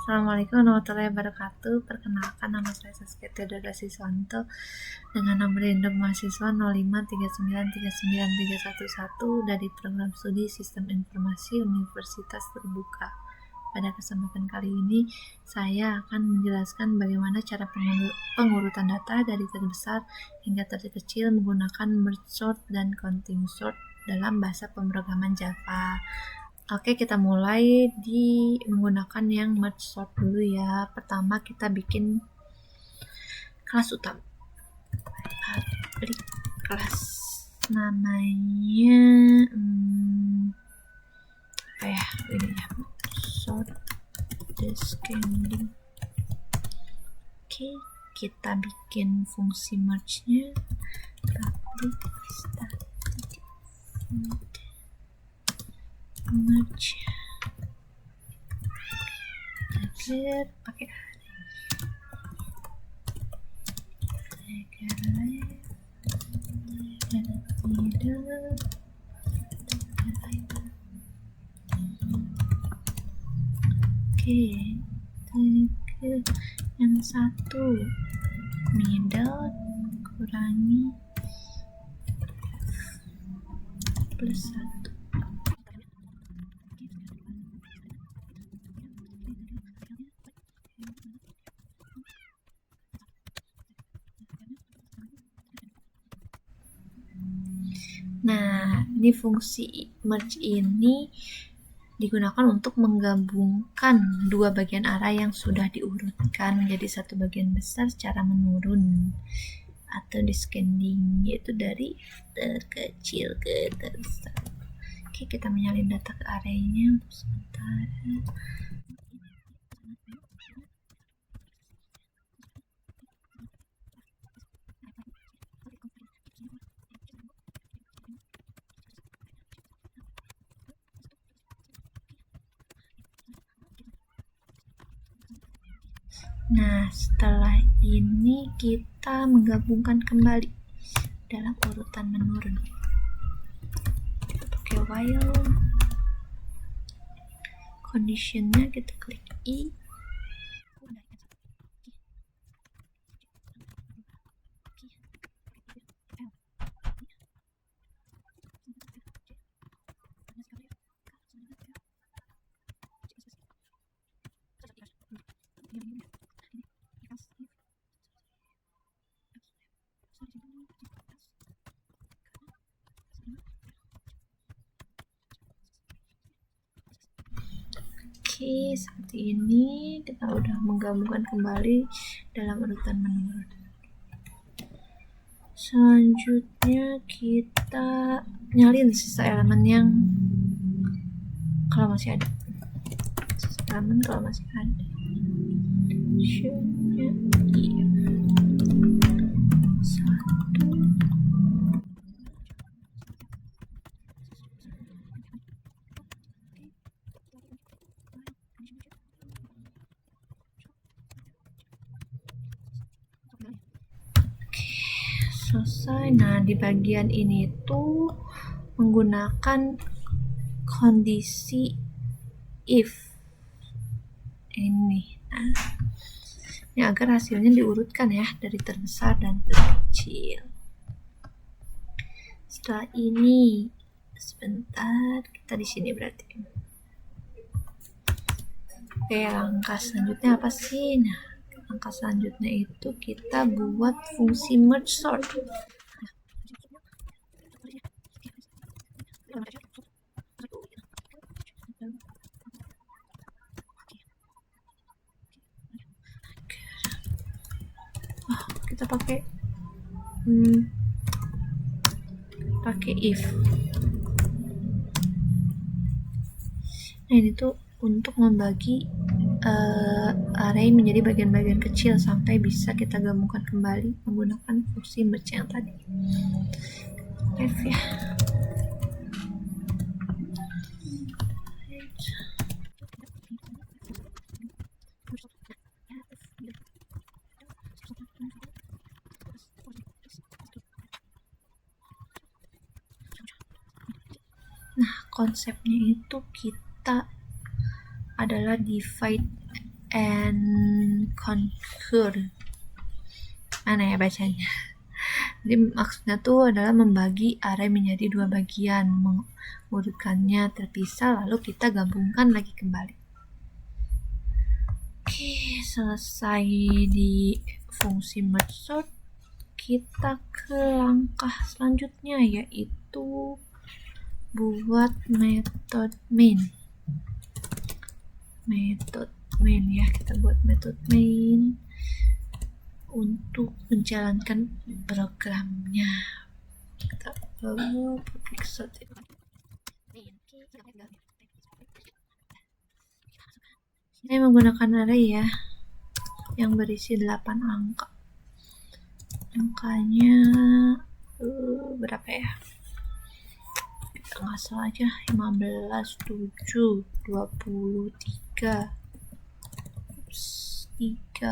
Assalamualaikum warahmatullahi wabarakatuh. Perkenalkan, nama saya Saskia Theodora Siswanto dengan nomor induk mahasiswa 05393939311 dari program studi Sistem Informasi Universitas Terbuka. Pada kesempatan kali ini, saya akan menjelaskan bagaimana cara pengurutan data dari terbesar hingga terkecil menggunakan merge sort dan counting sort dalam bahasa pemrograman Java. Oke, kita mulai menggunakan yang merge sort dulu ya. Pertama kita bikin kelas utama, public class, namanya apa ya, ini ya, sort descending. Oke, kita bikin fungsi merge-nya, public static merge, agar pakai yang satu middle kurangi plus 1. Nah, ini fungsi merge ini digunakan untuk menggabungkan dua bagian array yang sudah diurutkan menjadi satu bagian besar secara menurun atau descending, yaitu dari terkecil ke terbesar. Oke, kita menyalin data ke arraynya untuk sementara. Nah, setelah ini kita menggabungkan kembali dalam urutan menurun. Kita pakai while, conditionnya kita klik I. Oke, seperti ini kita udah menggabungkan kembali dalam urutan menurun. Selanjutnya kita nyalin sisa elemen yang kalau masih ada. Sisa elemen kalau masih ada. Show-nya iya. Selesai. Nah, di bagian ini tuh menggunakan kondisi if ini. Nah, ini agar hasilnya diurutkan ya dari terbesar dan terkecil. Setelah ini, sebentar, kita di sini berarti. Oke, langkah selanjutnya apa sih? Nah, langkah selanjutnya itu kita buat fungsi merge sort. Kita pakai if. Nah, ini tuh untuk membagi array menjadi bagian-bagian kecil sampai bisa kita gabungkan kembali menggunakan fungsi merge yang tadi. F ya. Nah, konsepnya itu kita adalah divide and concur. Mana ya bacanya? Jadi maksudnya tuh adalah membagi array menjadi dua bagian, mengurutkannya terpisah lalu kita gabungkan lagi kembali. Oke, selesai di fungsi merge sort, kita ke langkah selanjutnya yaitu buat metode main. Ya, kita buat metode main untuk menjalankan programnya. Kita public sort ini menggunakan array ya yang berisi 8 angka. Angkanya berapa ya? Kita ngasal aja, 15, 7, 23, 18,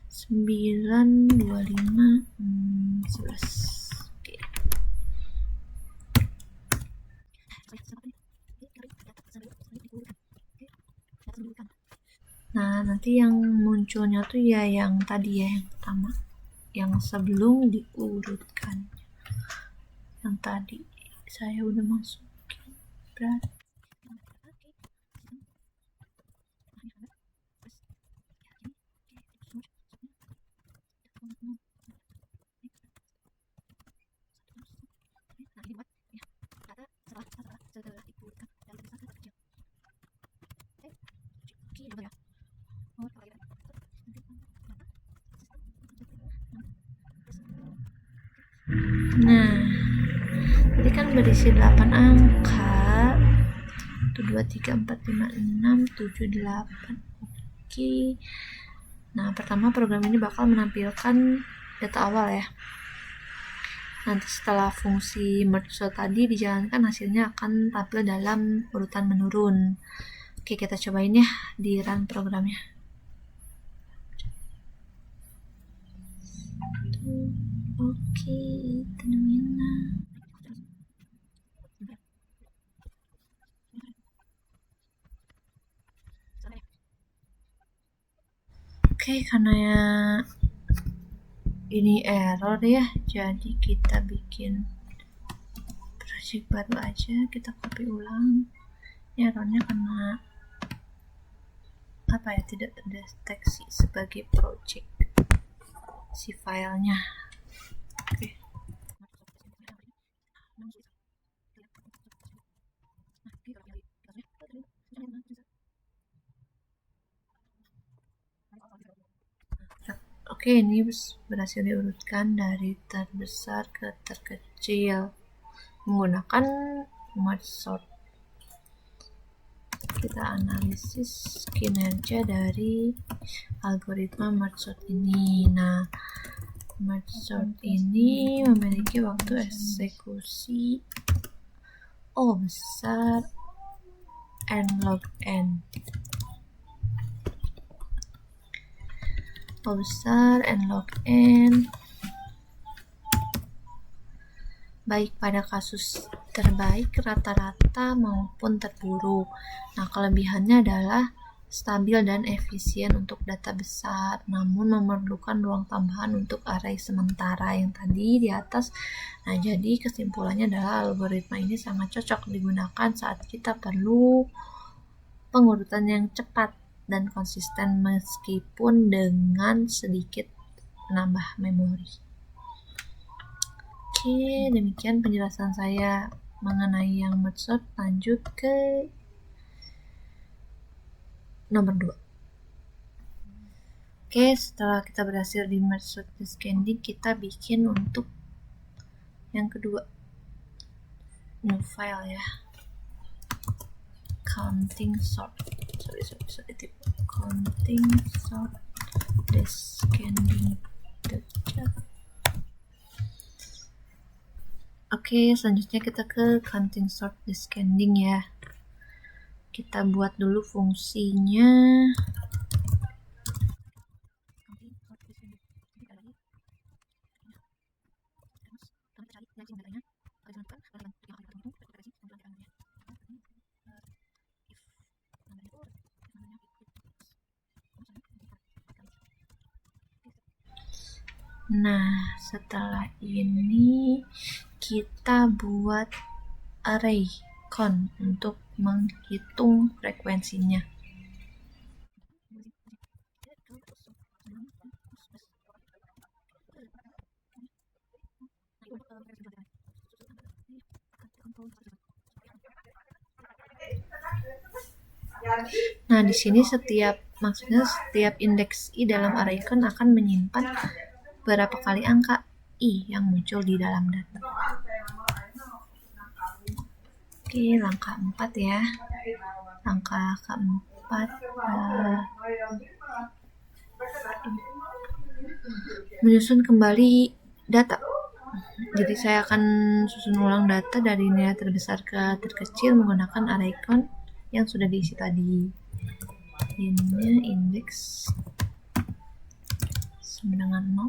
9, 25, 11. Oke. Nah, nanti yang munculnya tuh ya yang tadi ya, yang pertama, yang sebelum diurutkan. Yang tadi saya udah masukin, berarti nah, jadi kan berisi 8 angka. 1, 2, 3, 4, 5, 6, 7, 8. Oke. Nah, pertama program ini bakal menampilkan data awal ya. Nanti setelah fungsi merge sort tadi dijalankan, hasilnya akan tampil dalam urutan menurun. Oke, kita cobain ya di run programnya. Oke, terminal. Oke, karena ya ini error ya, jadi kita bikin project baru aja, kita copy ulang. Ini errornya karena apa ya, tidak terdeteksi sebagai project si filenya. Oke. Oke, ini berhasil diurutkan dari terbesar ke terkecil menggunakan merge sort. Kita analisis kinerja dari algoritma merge sort ini. Nah, merge sort ini memiliki waktu eksekusi O besar n log n. O besar n log n baik pada kasus terbaik, rata-rata maupun terburuk. Nah, kelebihannya adalah stabil dan efisien untuk data besar, namun memerlukan ruang tambahan untuk array sementara yang tadi di atas. Nah, jadi kesimpulannya adalah algoritma ini sangat cocok digunakan saat kita perlu pengurutan yang cepat dan konsisten meskipun dengan sedikit menambah memori. Oke, demikian penjelasan saya mengenai yang merge sort. Lanjut ke nomor 2. Oke, setelah kita berhasil di merge sort descending, kita bikin untuk yang kedua new file ya, counting sort. Counting sort descending. Oke, selanjutnya kita ke counting sort descending ya. Kita buat dulu fungsinya. Nah, setelah ini kita buat array count untuk menghitung frekuensinya. Nah, di sini setiap indeks i dalam array count akan menyimpan berapa kali angka i yang muncul di dalam data. Oke, langkah 4 ya. Langkah keempat, menyusun kembali data. Jadi saya akan susun ulang data dari nilai terbesar ke terkecil menggunakan array count yang sudah diisi tadi. Ini indeks sama dengan 0.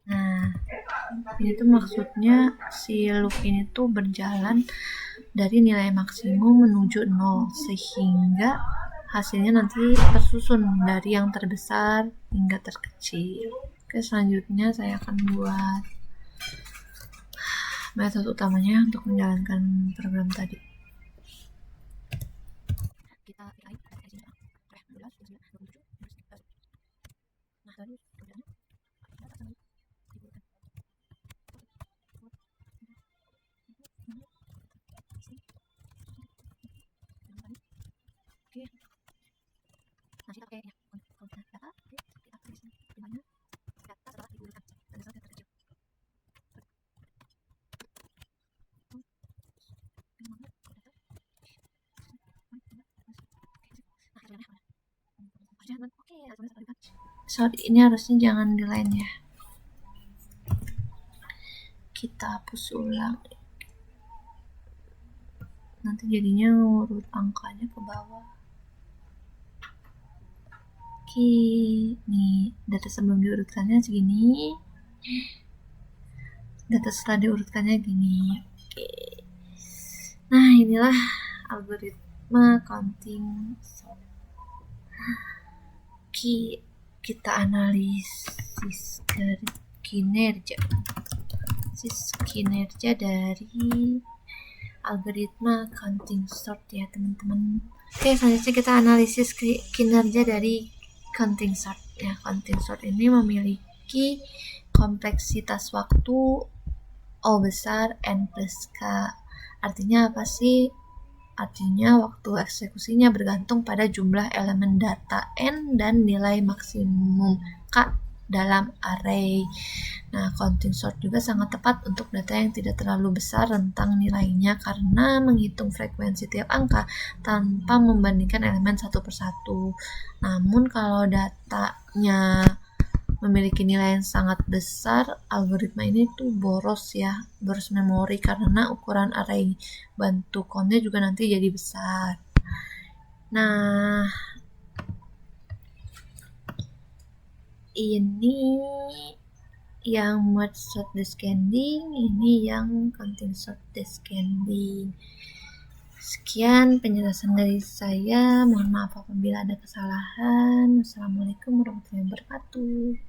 Nah, ini tuh maksudnya si loop ini tuh berjalan dari nilai maksimum menuju 0 sehingga hasilnya nanti tersusun dari yang terbesar hingga terkecil. Oke, selanjutnya saya akan buat metode utamanya untuk menjalankan program tadi. Sorry, ini harusnya jangan di line ya. Kita hapus ulang. Nanti jadinya urut angkanya ke bawah. Oke, nih data sebelum diurutkannya segini. Data setelah diurutkannya gini. Oke. Nah, inilah algoritma counting sort. Oke, kita analisis kinerja dari algoritma counting sort ya teman-teman. Oke, selanjutnya kita analisis kinerja dari counting sort ya. Counting sort ini memiliki kompleksitas waktu O besar N plus K. Artinya apa sih? Artinya waktu eksekusinya bergantung pada jumlah elemen data N dan nilai maksimum K dalam array. Nah, counting sort juga sangat tepat untuk data yang tidak terlalu besar rentang nilainya karena menghitung frekuensi tiap angka tanpa membandingkan elemen satu persatu. Namun kalau datanya memiliki nilai yang sangat besar, algoritma ini tuh boros memori karena ukuran array bantu count-nya juga nanti jadi besar. Nah, ini yang merge sort descending, ini yang counting sort descending. Sekian penjelasan dari saya. Mohon maaf apabila ada kesalahan. Wassalamualaikum warahmatullahi wabarakatuh.